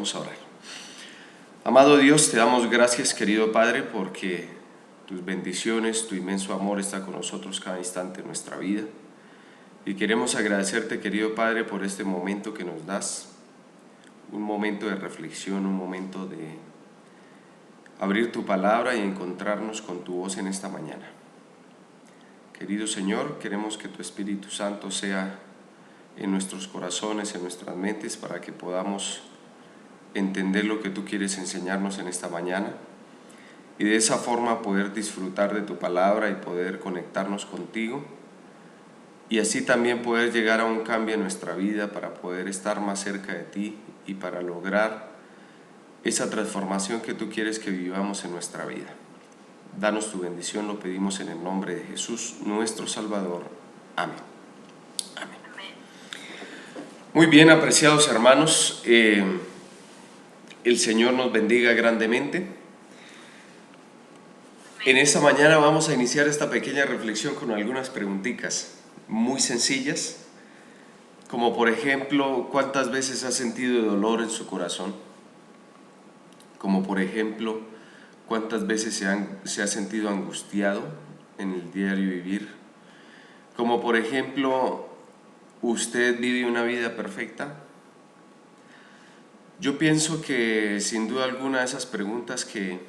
Vamos a orar. Amado Dios, te damos gracias, querido Padre, porque tus bendiciones, tu inmenso amor está con nosotros cada instante de nuestra vida. Y queremos agradecerte, querido Padre, por este momento que nos das, un momento de reflexión, un momento de abrir tu palabra y encontrarnos con tu voz en esta mañana. Querido Señor, queremos que tu Espíritu Santo sea en nuestros corazones, en nuestras mentes, para que podamos entender lo que tú quieres enseñarnos en esta mañana y de esa forma poder disfrutar de tu palabra y poder conectarnos contigo y así también poder llegar a un cambio en nuestra vida para poder estar más cerca de ti y para lograr esa transformación que tú quieres que vivamos en nuestra vida. Danos tu bendición, lo pedimos en el nombre de Jesús, nuestro Salvador. Amén. Amén. Muy bien, apreciados hermanos, el Señor nos bendiga grandemente. En esta mañana vamos a iniciar esta pequeña reflexión con algunas preguntitas muy sencillas, como por ejemplo, ¿cuántas veces ha sentido dolor en su corazón? Como por ejemplo, ¿cuántas veces se ha sentido angustiado en el diario vivir? Como por ejemplo, ¿usted vive una vida perfecta? Yo pienso que sin duda alguna esas preguntas que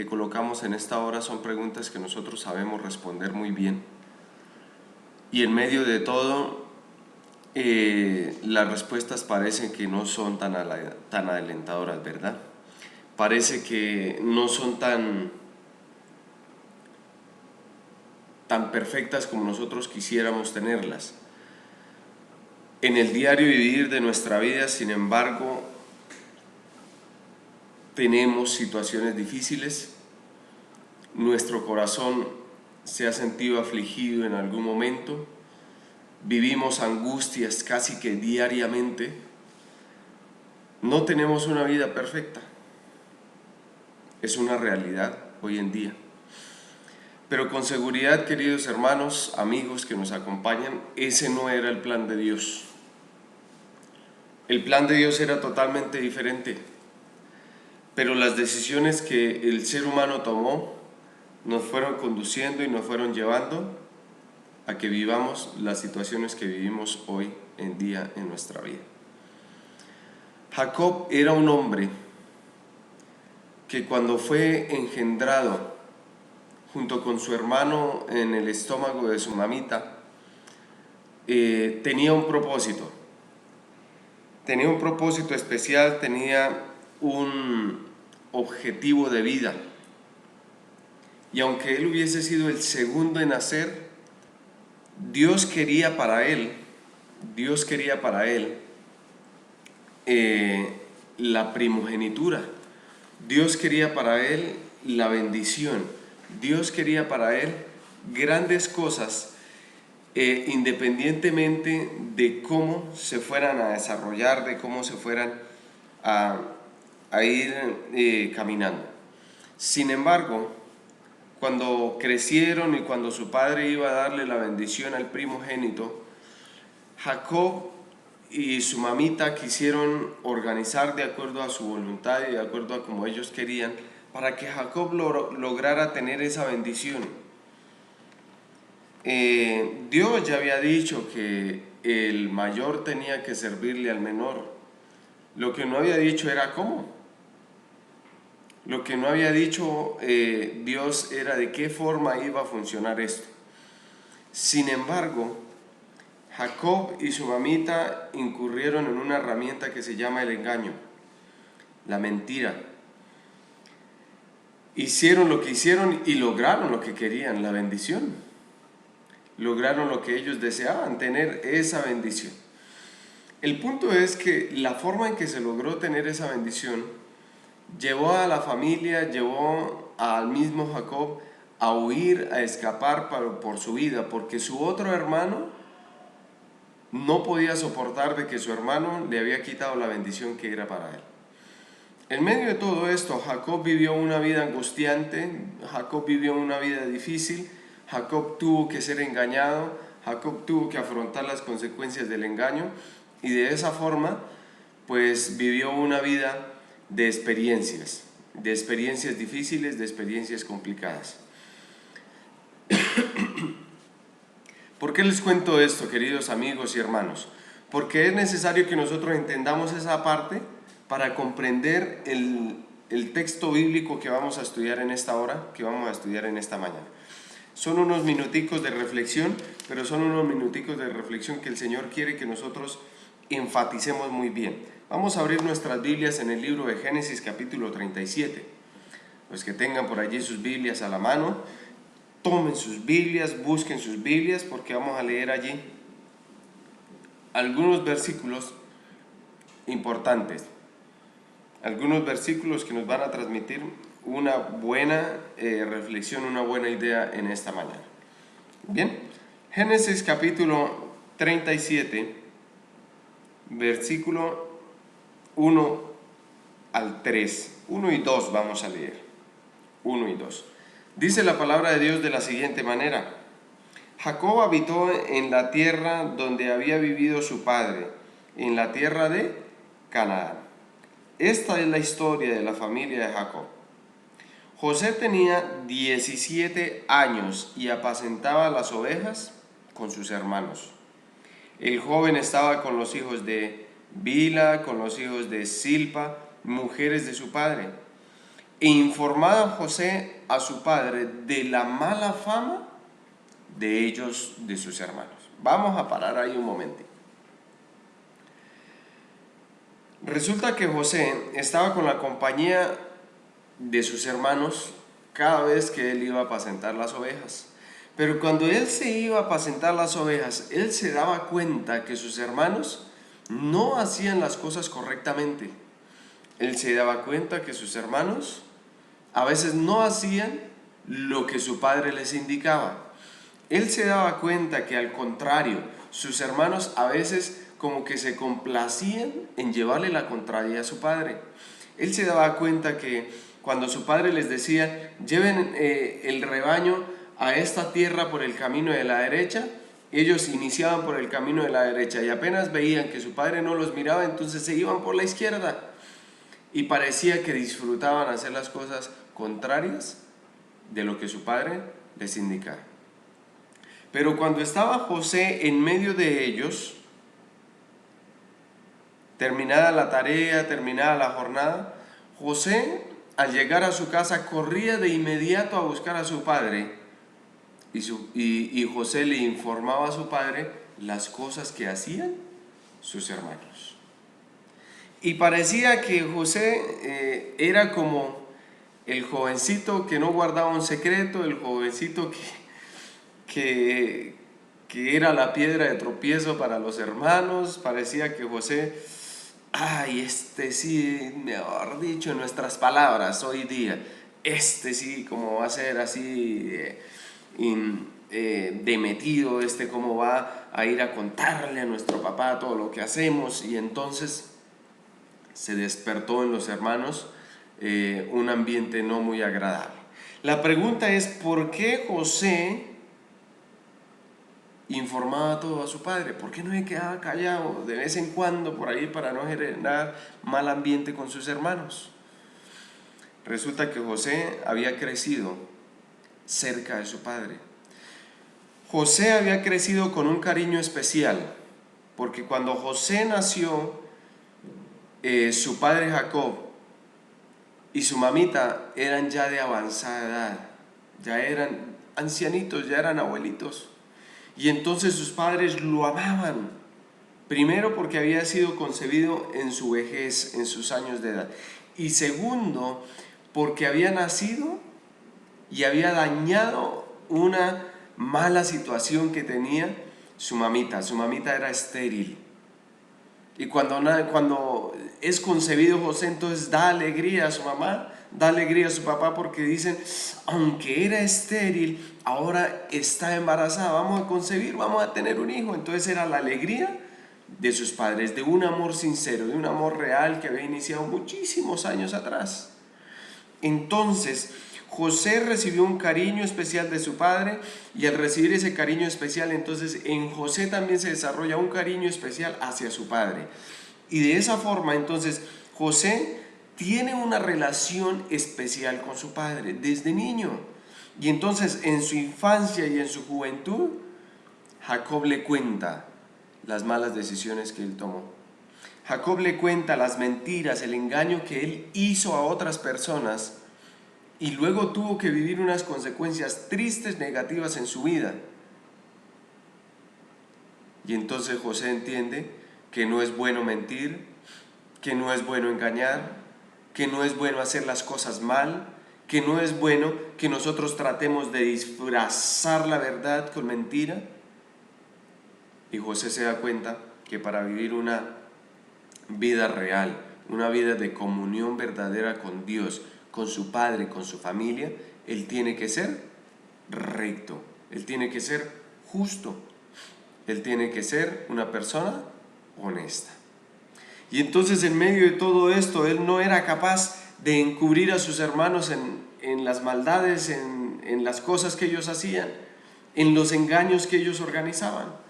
colocamos en esta hora son preguntas que nosotros sabemos responder muy bien. Y en medio de todo, las respuestas parecen que no son tan alentadoras, ¿verdad? Parece que no son tan perfectas como nosotros quisiéramos tenerlas. En el diario vivir de nuestra vida, sin embargo, tenemos situaciones difíciles, nuestro corazón se ha sentido afligido en algún momento, vivimos angustias casi que diariamente, no tenemos una vida perfecta, es una realidad hoy en día. Pero con seguridad, queridos hermanos, amigos que nos acompañan, ese no era el plan de Dios. El plan de Dios era totalmente diferente, pero las decisiones que el ser humano tomó nos fueron conduciendo y nos fueron llevando a que vivamos las situaciones que vivimos hoy en día en nuestra vida. Jacob era un hombre que cuando fue engendrado junto con su hermano en el estómago de su mamita, tenía un propósito. Tenía un propósito especial, tenía un objetivo de vida. Y aunque él hubiese sido el segundo en nacer, Dios quería para él la primogenitura. Dios quería para él la bendición. Dios quería para él grandes cosas, independientemente de cómo se fueran a desarrollar, de cómo se fueran a ir caminando. Sin embargo, cuando crecieron y cuando su padre iba a darle la bendición al primogénito, Jacob y su mamita quisieron organizar de acuerdo a su voluntad y de acuerdo a como ellos querían, para que Jacob lograra tener esa bendición. Dios ya había dicho que el mayor tenía que servirle al menor. Lo que no había dicho era cómo. Lo que no había dicho Dios era de qué forma iba a funcionar esto. Sin embargo, Jacob y su mamita incurrieron en una herramienta que se llama el engaño, la mentira. Hicieron lo que hicieron y lograron lo que querían, la bendición. Lograron lo que ellos deseaban, tener esa bendición. El punto es que la forma en que se logró tener esa bendición llevó a la familia, llevó al mismo Jacob a huir, a escapar por su vida, porque su otro hermano no podía soportar de que su hermano le había quitado la bendición que era para él. En medio de todo esto, Jacob vivió una vida angustiante, Jacob vivió una vida difícil, Jacob tuvo que ser engañado, Jacob tuvo que afrontar las consecuencias del engaño y de esa forma pues vivió una vida de experiencias difíciles, de experiencias complicadas. ¿Por qué les cuento esto, queridos amigos y hermanos? Porque es necesario que nosotros entendamos esa parte para comprender el texto bíblico que vamos a estudiar en esta hora, que vamos a estudiar en esta mañana. Son unos minuticos de reflexión, pero son unos minuticos de reflexión que el Señor quiere que nosotros enfaticemos muy bien. Vamos a abrir nuestras Biblias en el libro de Génesis capítulo 37. Los que tengan por allí sus Biblias a la mano, tomen sus Biblias, busquen sus Biblias, porque vamos a leer allí algunos versículos importantes, algunos versículos que nos van a transmitir una buena reflexión, una buena idea en esta mañana. Bien, Génesis capítulo 37, versículo 1 al 3, 1 y 2 vamos a leer, 1 y 2. Dice la palabra de Dios de la siguiente manera: Jacob habitó en la tierra donde había vivido su padre, en la tierra de Canaán. Esta es la historia de la familia de Jacob. José tenía 17 años y apacentaba las ovejas con sus hermanos. El joven estaba con los hijos de Bilha, con los hijos de Zilpa, mujeres de su padre. E informaba José a su padre de la mala fama de ellos, de sus hermanos. Vamos a parar ahí un momento. Resulta que José estaba con la compañía de sus hermanos cada vez que él iba a apacentar las ovejas. Pero cuando él se iba a apacentar las ovejas, él se daba cuenta que sus hermanos no hacían las cosas correctamente. Él se daba cuenta que sus hermanos a veces no hacían lo que su padre les indicaba. Él se daba cuenta que al contrario, sus hermanos a veces como que se complacían en llevarle la contraria a su padre. Él se daba cuenta que cuando su padre les decía, lleven el rebaño a esta tierra por el camino de la derecha, ellos iniciaban por el camino de la derecha y apenas veían que su padre no los miraba, entonces se iban por la izquierda. Y parecía que disfrutaban hacer las cosas contrarias de lo que su padre les indicaba. Pero cuando estaba José en medio de ellos, terminada la tarea, terminada la jornada, José, al llegar a su casa, corría de inmediato a buscar a su padre y José le informaba a su padre las cosas que hacían sus hermanos. Y parecía que José era como el jovencito que no guardaba un secreto, el jovencito que era la piedra de tropiezo para los hermanos. Parecía que José, sí, mejor dicho, en nuestras palabras hoy día, sí, como va a ser así de metido, cómo va a ir a contarle a nuestro papá todo lo que hacemos. Y entonces se despertó en los hermanos un ambiente no muy agradable. La pregunta es, ¿por qué José informaba todo a su padre? ¿Por qué no se quedaba callado de vez en cuando por ahí para no generar mal ambiente con sus hermanos? Resulta que José había crecido cerca de su padre. José había crecido con un cariño especial, porque cuando José nació, su padre Jacob y su mamita eran ya de avanzada edad, ya eran ancianitos, ya eran abuelitos. Y entonces sus padres lo amaban, primero porque había sido concebido en su vejez, en sus años de edad, y segundo porque había nacido y había dañado una mala situación que tenía su mamita. Su mamita era estéril. Y cuando es concebido José, entonces da alegría a su mamá, da alegría a su papá, porque dicen, aunque era estéril, ahora está embarazada, vamos a concebir, vamos a tener un hijo. Entonces era la alegría de sus padres, de un amor sincero, de un amor real que había iniciado muchísimos años atrás. Entonces José recibió un cariño especial de su padre, y al recibir ese cariño especial, entonces en José también se desarrolla un cariño especial hacia su padre. Y de esa forma, entonces, José tiene una relación especial con su padre desde niño. Y entonces, en su infancia y en su juventud, Jacob le cuenta las malas decisiones que él tomó. Jacob le cuenta las mentiras, el engaño que él hizo a otras personas y luego tuvo que vivir unas consecuencias tristes, negativas en su vida. Y entonces José entiende que no es bueno mentir, que no es bueno engañar, que no es bueno hacer las cosas mal, que no es bueno que nosotros tratemos de disfrazar la verdad con mentira. Y José se da cuenta que para vivir una vida real, una vida de comunión verdadera con Dios, con su padre, con su familia, él tiene que ser recto, él tiene que ser justo, él tiene que ser una persona honesta. Y entonces en medio de todo esto, él no era capaz de encubrir a sus hermanos en las maldades, en las cosas que ellos hacían, en los engaños que ellos organizaban.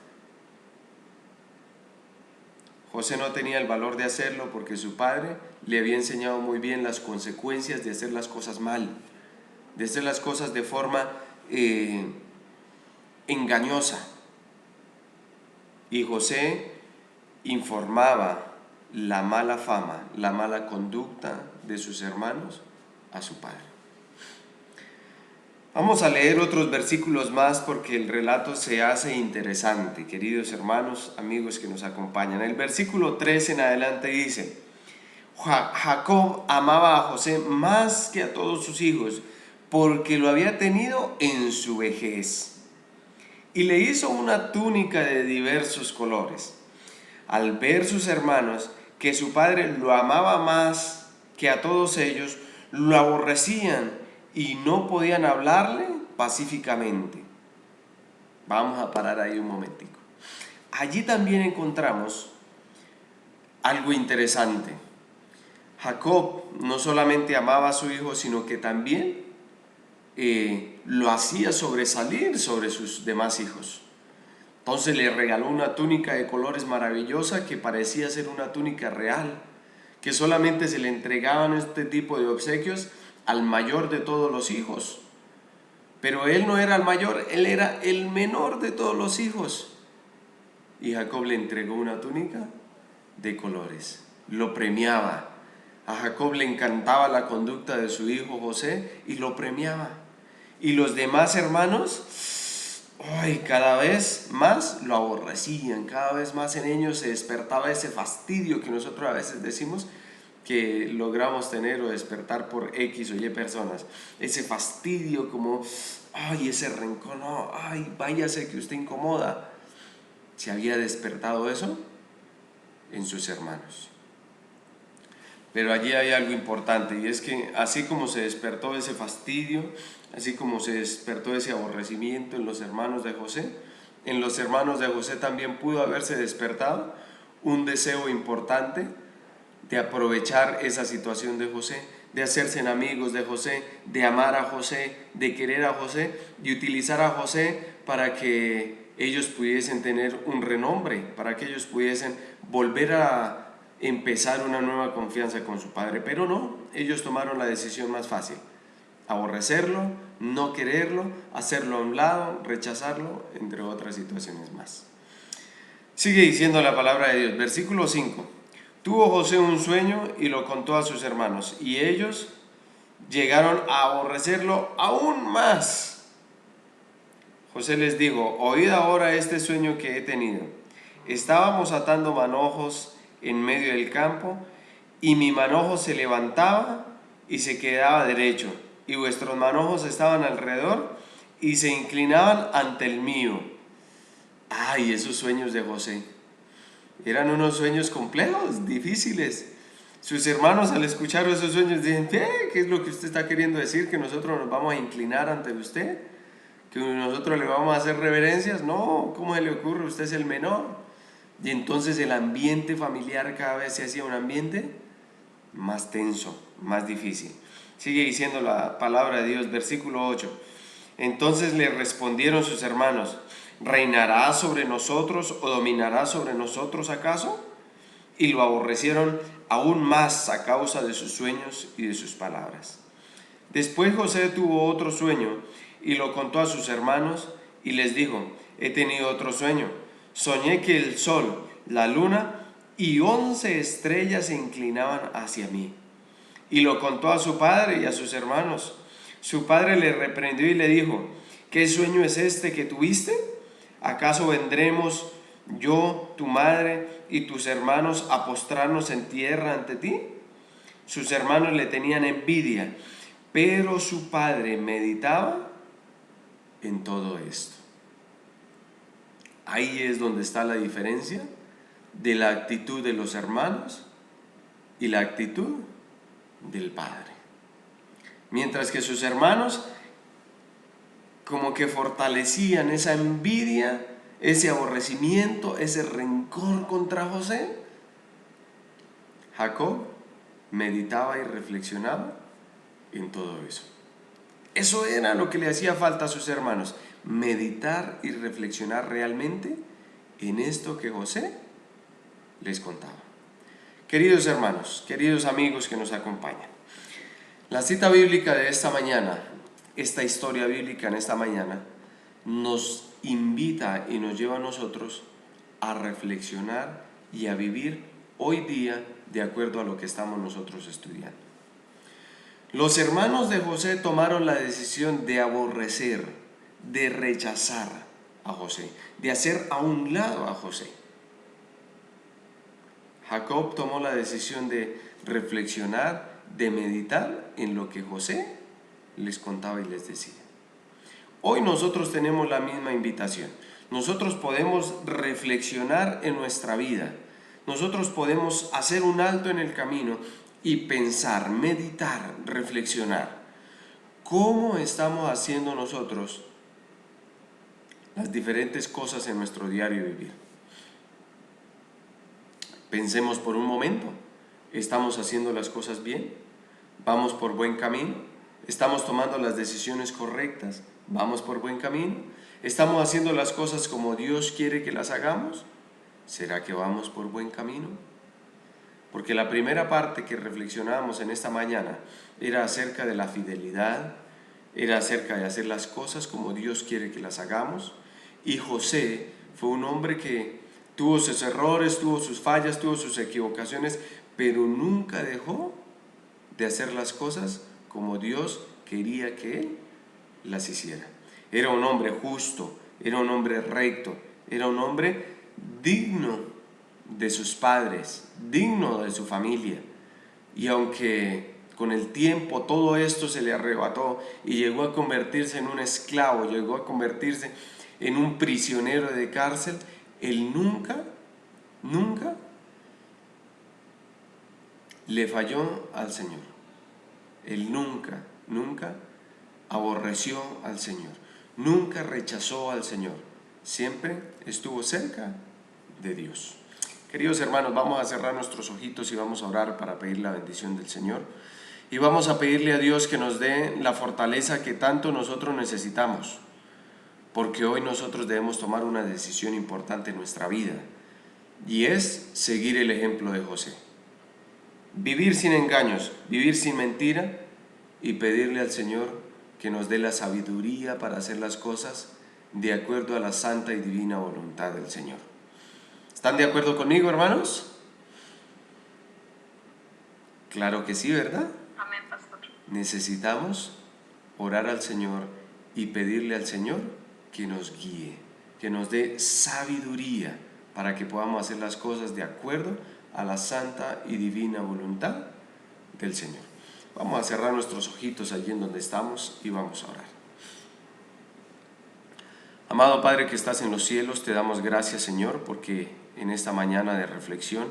José no tenía el valor de hacerlo porque su padre le había enseñado muy bien las consecuencias de hacer las cosas mal, de hacer las cosas de forma engañosa. Y José informaba la mala fama, la mala conducta de sus hermanos a su padre. Vamos a leer otros versículos más porque el relato se hace interesante, queridos hermanos, amigos que nos acompañan. El versículo 3 en adelante dice: Jacob amaba a José más que a todos sus hijos, porque lo había tenido en su vejez. Y le hizo una túnica de diversos colores. Al ver sus hermanos que su padre lo amaba más que a todos ellos, lo aborrecían y no podían hablarle pacíficamente. Vamos a parar ahí un momentico. Allí también encontramos algo interesante. Jacob no solamente amaba a su hijo, sino que también lo hacía sobresalir sobre sus demás hijos. Entonces le regaló una túnica de colores maravillosa que parecía ser una túnica real, que solamente se le entregaban este tipo de obsequios al mayor de todos los hijos. Pero él no era el mayor, él era el menor de todos los hijos. Y Jacob le entregó una túnica de colores, lo premiaba. A Jacob le encantaba la conducta de su hijo José y lo premiaba. Y los demás hermanos, cada vez más lo aborrecían, cada vez más en ellos se despertaba ese fastidio que nosotros a veces decimos que logramos tener o despertar por X o Y personas. Ese fastidio como, ese rencor, no, váyase que usted incomoda. Se había despertado eso en sus hermanos. Pero allí hay algo importante, y es que así como se despertó ese fastidio, así como se despertó ese aborrecimiento en los hermanos de José, en los hermanos de José también pudo haberse despertado un deseo importante de aprovechar esa situación de José, de hacerse amigos de José, de amar a José, de querer a José y utilizar a José para que ellos pudiesen tener un renombre, para que ellos pudiesen volver a empezar una nueva confianza con su padre. Pero no, ellos tomaron la decisión más fácil: aborrecerlo, no quererlo, hacerlo a un lado, rechazarlo, entre otras situaciones más. Sigue diciendo la palabra de Dios, versículo 5. Tuvo José un sueño y lo contó a sus hermanos, y ellos llegaron a aborrecerlo aún más. José les dijo: oíd ahora este sueño que he tenido. Estábamos atando manojos en medio del campo, y mi manojo se levantaba y se quedaba derecho, y vuestros manojos estaban alrededor y se inclinaban ante el mío. Esos sueños de José eran unos sueños complejos, difíciles. Sus hermanos, al escuchar esos sueños, dicen: ¿qué es lo que usted está queriendo decir? ¿Que nosotros nos vamos a inclinar ante usted? ¿Que nosotros le vamos a hacer reverencias? No, ¿cómo se le ocurre? Usted es el menor. Y entonces el ambiente familiar cada vez se hacía un ambiente más tenso, más difícil. Sigue diciendo la palabra de Dios, versículo 8. Entonces le respondieron sus hermanos: ¿reinará sobre nosotros o dominará sobre nosotros acaso? y lo aborrecieron aún más a causa de sus sueños y de sus palabras. Después José tuvo otro sueño y lo contó a sus hermanos y les dijo: he tenido otro sueño. Soñé que el sol, la luna y 11 estrellas se inclinaban hacia mí. Y lo contó a su padre y a sus hermanos. Su padre le reprendió y le dijo: ¿qué sueño es este que tuviste? ¿Acaso vendremos yo, tu madre y tus hermanos a postrarnos en tierra ante ti? Sus hermanos le tenían envidia, pero su padre meditaba en todo esto. Ahí es donde está la diferencia de la actitud de los hermanos y la actitud del padre. Mientras que sus hermanos como que fortalecían esa envidia, ese aborrecimiento, ese rencor contra José, Jacob meditaba y reflexionaba en todo eso. Eso era lo que le hacía falta a sus hermanos, meditar y reflexionar realmente en esto que José les contaba. Queridos hermanos, queridos amigos que nos acompañan, la cita bíblica de esta mañana, esta historia bíblica en esta mañana, nos invita y nos lleva a nosotros a reflexionar y a vivir hoy día de acuerdo a lo que estamos nosotros estudiando. Los hermanos de José tomaron la decisión de aborrecer, de rechazar a José, de hacer a un lado a José. Jacob tomó la decisión de reflexionar, de meditar en lo que José les contaba y les decía. Hoy nosotros tenemos la misma invitación. Nosotros podemos reflexionar en nuestra vida. Nosotros podemos hacer un alto en el camino y pensar, meditar, reflexionar. ¿Cómo estamos haciendo nosotros las diferentes cosas en nuestro diario vivir? Pensemos por un momento, ¿estamos haciendo las cosas bien? ¿Vamos por buen camino? ¿Estamos tomando las decisiones correctas? ¿Vamos por buen camino? ¿Estamos haciendo las cosas como Dios quiere que las hagamos? ¿Será que vamos por buen camino? Porque la primera parte que reflexionábamos en esta mañana era acerca de la fidelidad, era acerca de hacer las cosas como Dios quiere que las hagamos. Y José fue un hombre que tuvo sus errores, tuvo sus fallas, tuvo sus equivocaciones, pero nunca dejó de hacer las cosas como Dios quería que él las hiciera. Era un hombre justo, era un hombre recto, era un hombre digno de sus padres, digno de su familia. Y aunque con el tiempo todo esto se le arrebató y llegó a convertirse en un esclavo, llegó a convertirse en un prisionero de cárcel, él nunca le falló al Señor. Él nunca aborreció al Señor, nunca rechazó al Señor, siempre estuvo cerca de Dios. Queridos hermanos, vamos a cerrar nuestros ojitos y vamos a orar para pedir la bendición del Señor. Y vamos a pedirle a Dios que nos dé la fortaleza que tanto nosotros necesitamos, porque hoy nosotros debemos tomar una decisión importante en nuestra vida, y es seguir el ejemplo de José. Vivir sin engaños, vivir sin mentira, y pedirle al Señor que nos dé la sabiduría para hacer las cosas de acuerdo a la santa y divina voluntad del Señor. ¿Están de acuerdo conmigo, hermanos? Claro que sí, ¿verdad? Amén, pastor. Necesitamos orar al Señor y pedirle al Señor que nos guíe, que nos dé sabiduría para que podamos hacer las cosas de acuerdo a la santa y divina voluntad del Señor. Vamos a cerrar nuestros ojitos allí en donde estamos y vamos a orar. Amado Padre que estás en los cielos, te damos gracias, Señor, porque en esta mañana de reflexión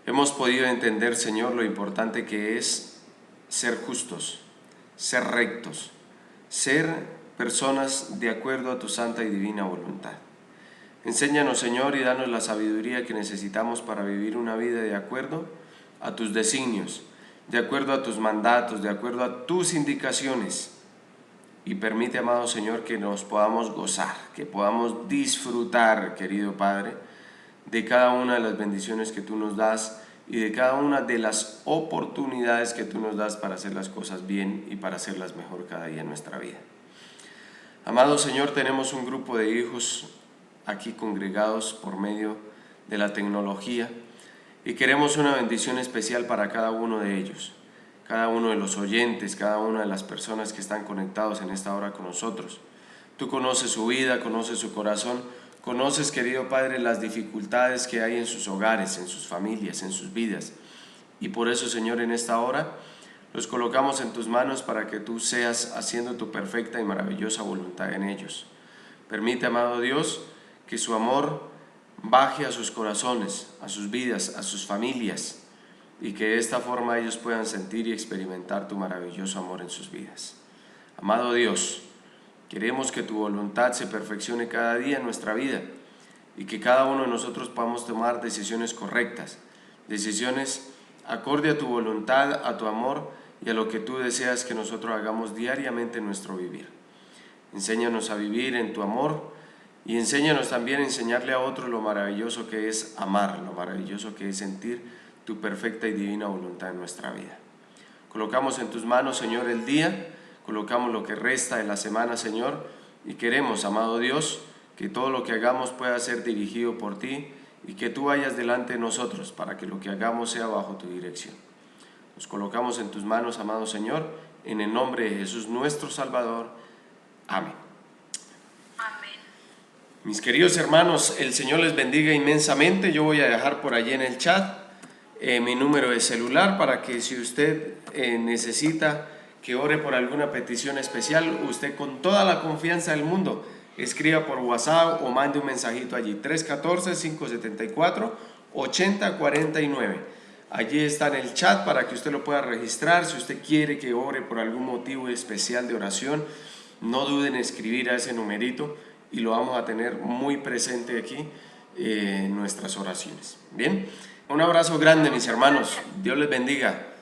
hemos podido entender, Señor, lo importante que es ser justos, ser rectos, ser personas de acuerdo a tu santa y divina voluntad. Enséñanos, Señor, y danos la sabiduría que necesitamos para vivir una vida de acuerdo a tus designios, de acuerdo a tus mandatos, de acuerdo a tus indicaciones. Y permite, amado Señor, que nos podamos gozar, que podamos disfrutar, querido Padre, de cada una de las bendiciones que tú nos das y de cada una de las oportunidades que tú nos das para hacer las cosas bien y para hacerlas mejor cada día en nuestra vida. Amado Señor, tenemos un grupo de hijos aquí congregados por medio de la tecnología y queremos una bendición especial para cada uno de ellos, cada uno de los oyentes, cada una de las personas que están conectados en esta hora con nosotros. Tú conoces su vida, conoces su corazón, conoces, querido Padre, las dificultades que hay en sus hogares, en sus familias, en sus vidas. Y por eso, Señor, en esta hora los colocamos en tus manos para que tú seas haciendo tu perfecta y maravillosa voluntad en ellos. Permite, amado Dios, que su amor baje a sus corazones, a sus vidas, a sus familias, y que de esta forma ellos puedan sentir y experimentar tu maravilloso amor en sus vidas. Amado Dios, queremos que tu voluntad se perfeccione cada día en nuestra vida y que cada uno de nosotros podamos tomar decisiones correctas, decisiones acorde a tu voluntad, a tu amor y a lo que tú deseas que nosotros hagamos diariamente en nuestro vivir. Enséñanos a vivir en tu amor y enséñanos también a enseñarle a otros lo maravilloso que es amar, lo maravilloso que es sentir tu perfecta y divina voluntad en nuestra vida. Colocamos en tus manos, Señor, el día, colocamos lo que resta de la semana, Señor, y queremos, amado Dios, que todo lo que hagamos pueda ser dirigido por ti y que tú vayas delante de nosotros para que lo que hagamos sea bajo tu dirección. Nos colocamos en tus manos, amado Señor, en el nombre de Jesús nuestro Salvador. Amén. Amén. Mis queridos hermanos, el Señor les bendiga inmensamente. Yo voy a dejar por allí en el chat mi número de celular para que si usted necesita que ore por alguna petición especial, usted con toda la confianza del mundo escriba por WhatsApp o mande un mensajito allí, 314-574-8049. Allí está en el chat para que usted lo pueda registrar. Si usted quiere que ore por algún motivo especial de oración, no duden en escribir a ese numerito y lo vamos a tener muy presente aquí en nuestras oraciones. Bien, un abrazo grande, mis hermanos. Dios les bendiga.